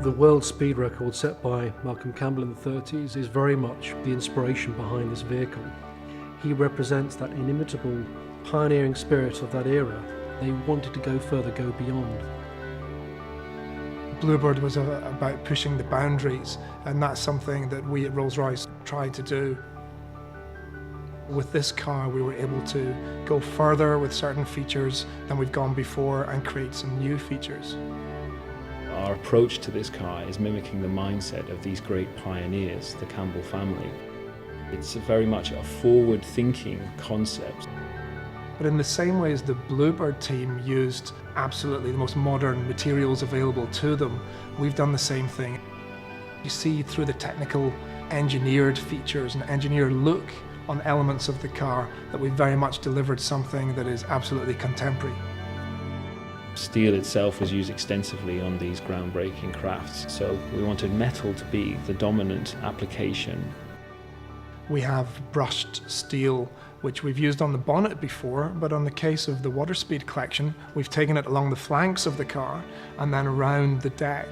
The world speed record set by Malcolm Campbell in the 30s is very much the inspiration behind this vehicle. He represents that inimitable, pioneering spirit of that era. They wanted to go further, go beyond. Bluebird was about pushing the boundaries, and that's something that we at Rolls-Royce tried to do. With this car, we were able to go further with certain features than we've gone before and create some new features. Our approach to this car is mimicking the mindset of these great pioneers, the Campbell family. It's very much a forward-thinking concept. But in the same way as the Bluebird team used absolutely the most modern materials available to them, we've done the same thing. You see through the technical engineered features and engineered look on elements of the car that we've very much delivered something that is absolutely contemporary. Steel itself was used extensively on these groundbreaking crafts, so we wanted metal to be the dominant application. We have brushed steel, which we've used on the bonnet before, but on the case of the Waterspeed collection, we've taken it along the flanks of the car and then around the deck.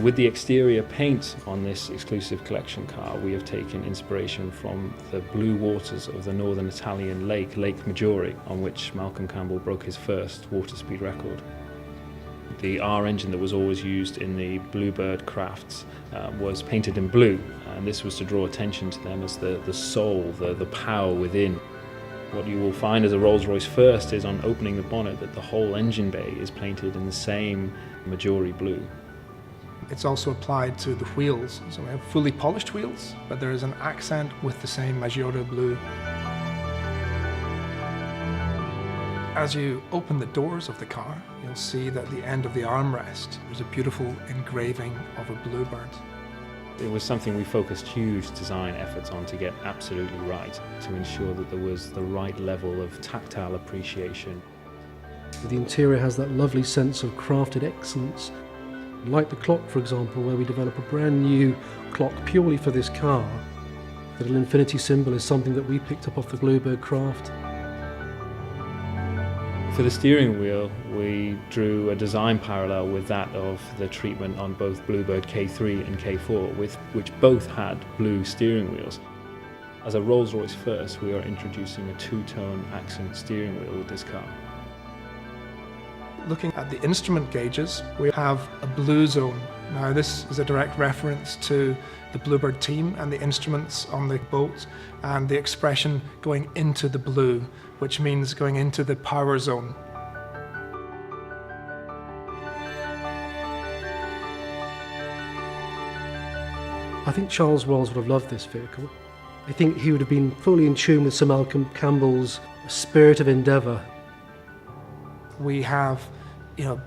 With the exterior paint on this exclusive collection car, we have taken inspiration from the blue waters of the northern Italian lake, Lake Maggiore, on which Malcolm Campbell broke his first water speed record. The R engine that was always used in the Bluebird crafts was painted in blue, and this was to draw attention to them as the soul, the power within. What you will find as a Rolls-Royce first is on opening the bonnet that the whole engine bay is painted in the same Maggiore blue. It's also applied to the wheels, so we have fully polished wheels, but there is an accent with the same Maggiore blue. As you open the doors of the car, you'll see that at the end of the armrest, there's a beautiful engraving of a Bluebird. It was something we focused huge design efforts on to get absolutely right, to ensure that there was the right level of tactile appreciation. The interior has that lovely sense of crafted excellence. Like the clock, for example, where we develop a brand new clock purely for this car. The little infinity symbol is something that we picked up off the Bluebird craft. For the steering wheel, we drew a design parallel with that of the treatment on both Bluebird K3 and K4, which both had blue steering wheels. As a Rolls-Royce first, we are introducing a two-tone accent steering wheel with this car. Looking at the instrument gauges, we have a blue zone. Now this is a direct reference to the Bluebird team and the instruments on the boat, and the expression going into the blue, which means going into the power zone. I think Charles Wells would have loved this vehicle. I think he would have been fully in tune with Sir Malcolm Campbell's spirit of endeavour. We have,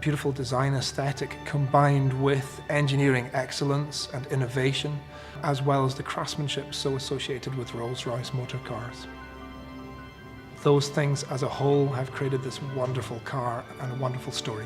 beautiful design aesthetic combined with engineering excellence and innovation, as well as the craftsmanship so associated with Rolls-Royce Motor Cars. Those things as a whole have created this wonderful car and a wonderful story.